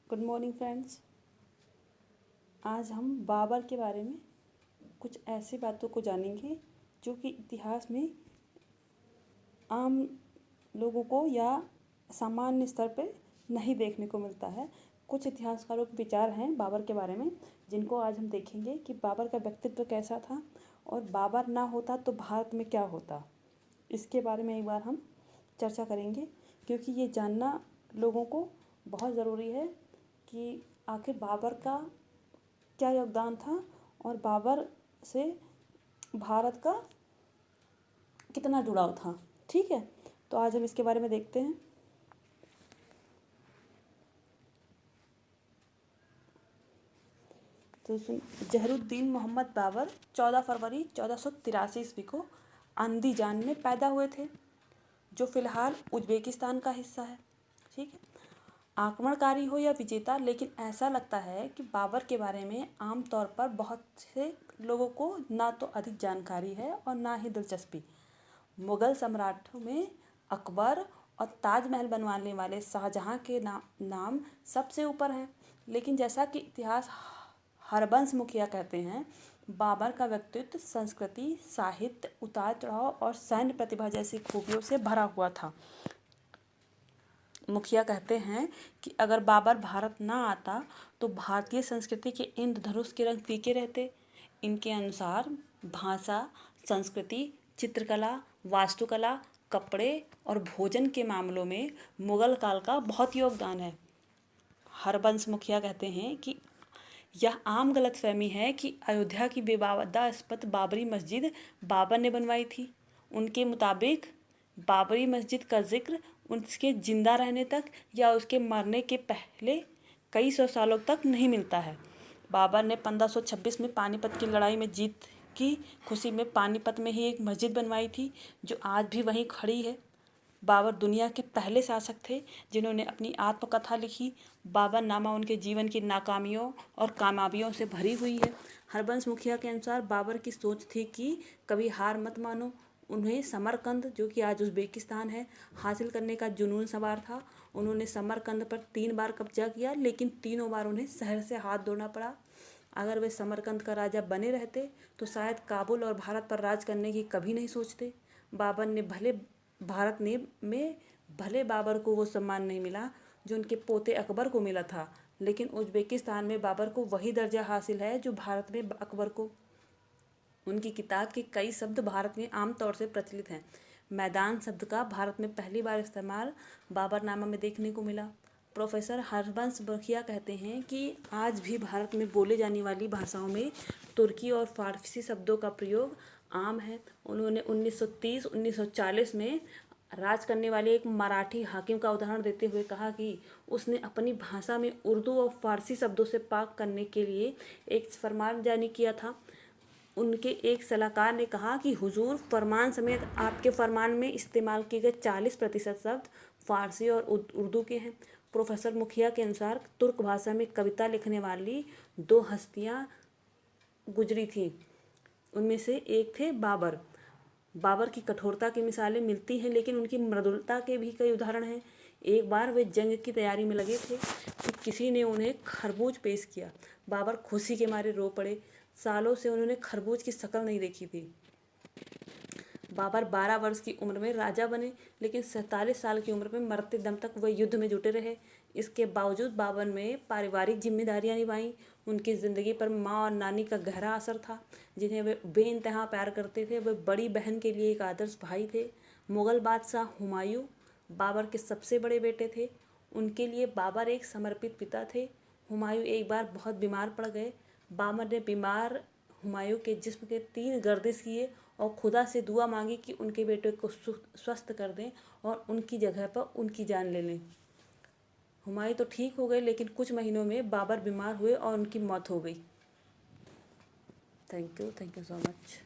Good morning friends. आज हम बाबर के बारे में कुछ ऐसी बातों को जानेंगे जो कि इतिहास में आम लोगों को या सामान्य स्तर पे नहीं देखने को मिलता है। कुछ इतिहासकारों के विचार हैं बाबर के बारे में, जिनको आज हम देखेंगे कि बाबर का व्यक्तित्व कैसा था और बाबर ना होता तो भारत में क्या होता। इसके बारे में एक बार हम चर्चा करेंगे, क्योंकि ये जानना लोगों को बहुत ज़रूरी है कि आखिर बाबर का क्या योगदान था और बाबर से भारत का कितना जुड़ाव था। ठीक है, तो आज हम इसके बारे में देखते हैं। तो जहरुद्दीन मोहम्मद बाबर 14 फरवरी 1483 ईस्वी को अंदीजान में पैदा हुए थे, जो फ़िलहाल उज़्बेकिस्तान का हिस्सा है। ठीक है, आक्रमणकारी हो या विजेता, लेकिन ऐसा लगता है कि बाबर के बारे में आम तौर पर बहुत से लोगों को ना तो अधिक जानकारी है और ना ही दिलचस्पी। मुग़ल सम्राटों में अकबर और ताजमहल बनवाने वाले शाहजहां के नाम सबसे ऊपर हैं, लेकिन जैसा कि इतिहास हरबंश मुखिया कहते हैं, बाबर का व्यक्तित्व संस्कृति, साहित्य, उतार चढ़ाव और सैन्य प्रतिभा जैसी खूबियों से भरा हुआ था। मुखिया कहते हैं कि अगर बाबर भारत ना आता तो भारतीय संस्कृति के इंद्रधनुष के रंग फीके रहते। इनके अनुसार भाषा, संस्कृति, चित्रकला, वास्तुकला, कपड़े और भोजन के मामलों में मुग़ल काल का बहुत योगदान है। हरबंश मुखिया कहते हैं कि यह आम गलतफहमी है कि अयोध्या की विवादास्पद बाबरी मस्जिद बाबर ने बनवाई थी। उनके मुताबिक बाबरी मस्जिद का जिक्र उसके जिंदा रहने तक या उसके मरने के पहले कई सौ सालों तक नहीं मिलता है। बाबर ने 1526 में पानीपत की लड़ाई में जीत की खुशी में पानीपत में ही एक मस्जिद बनवाई थी, जो आज भी वहीं खड़ी है। बाबर दुनिया के पहले शासक थे जिन्होंने अपनी आत्मकथा लिखी। बाबरनामा उनके जीवन की नाकामियों और कामयाबियों से भरी हुई है। हरबंश मुखिया के अनुसार बाबर की सोच थी कि कभी हार मत मानो। उन्हें समरकंद, जो कि आज उज़्बेकिस्तान है, हासिल करने का जुनून सवार था। उन्होंने समरकंद पर 3 बार कब्जा किया, लेकिन तीनों बार उन्हें शहर से हाथ धोना पड़ा। अगर वे समरकंद का राजा बने रहते तो शायद काबुल और भारत पर राज करने की कभी नहीं सोचते। भले बाबर को वो सम्मान नहीं मिला जो उनके पोते अकबर को मिला था, लेकिन उज़्बेकिस्तान में बाबर को वही दर्जा हासिल है जो भारत में अकबर को। उनकी किताब के कई शब्द भारत में आम तौर से प्रचलित हैं। मैदान शब्द का भारत में पहली बार इस्तेमाल बाबरनामा में देखने को मिला। प्रोफेसर हरबंश मुखिया कहते हैं कि आज भी भारत में बोले जाने वाली भाषाओं में तुर्की और फारसी शब्दों का प्रयोग आम है। उन्होंने 1930-1940 में राज करने वाले एक मराठी हाकिम का उदाहरण देते हुए कहा कि उसने अपनी भाषा में उर्दू और फारसी शब्दों से पाक करने के लिए एक फरमान जारी किया था। उनके एक सलाहकार ने कहा कि हुजूर, फरमान समेत आपके फरमान में इस्तेमाल किए गए 40% शब्द फारसी और उर्दू के हैं। प्रोफेसर मुखिया के अनुसार तुर्क भाषा में कविता लिखने वाली 2 हस्तियां गुजरी थीं। उनमें से एक थे बाबर। बाबर की कठोरता की मिसालें मिलती हैं, लेकिन उनकी मृदुलता के भी कई उदाहरण हैं। एक बार वे जंग की तैयारी में लगे थे कि किसी ने उन्हें खरबूज पेश किया। बाबर खुशी के मारे रो पड़े। सालों से उन्होंने खरबूज की शक्ल नहीं देखी थी। बाबर 12 वर्ष की उम्र में राजा बने, लेकिन 47 साल की उम्र में मरते दम तक वह युद्ध में जुटे रहे। इसके बावजूद बाबर ने पारिवारिक जिम्मेदारियां निभाईं। उनकी ज़िंदगी पर माँ और नानी का गहरा असर था, जिन्हें वे बेइंतहा प्यार करते थे। वे बड़ी बहन के लिए एक आदर्श भाई थे। मुग़ल बादशाह हुमायूं बाबर के सबसे बड़े बेटे थे। उनके लिए बाबर एक समर्पित पिता थे। हुमायूं एक बार बहुत बीमार पड़ गए। बाबर ने बीमार हुमायूं के जिस्म के 3 गर्दिश किए और खुदा से दुआ मांगी कि उनके बेटे को स्वस्थ कर दें और उनकी जगह पर उनकी जान ले लें। हुमायूं तो ठीक हो गए, लेकिन कुछ महीनों में बाबर बीमार हुए और उनकी मौत हो गई। Thank you so much.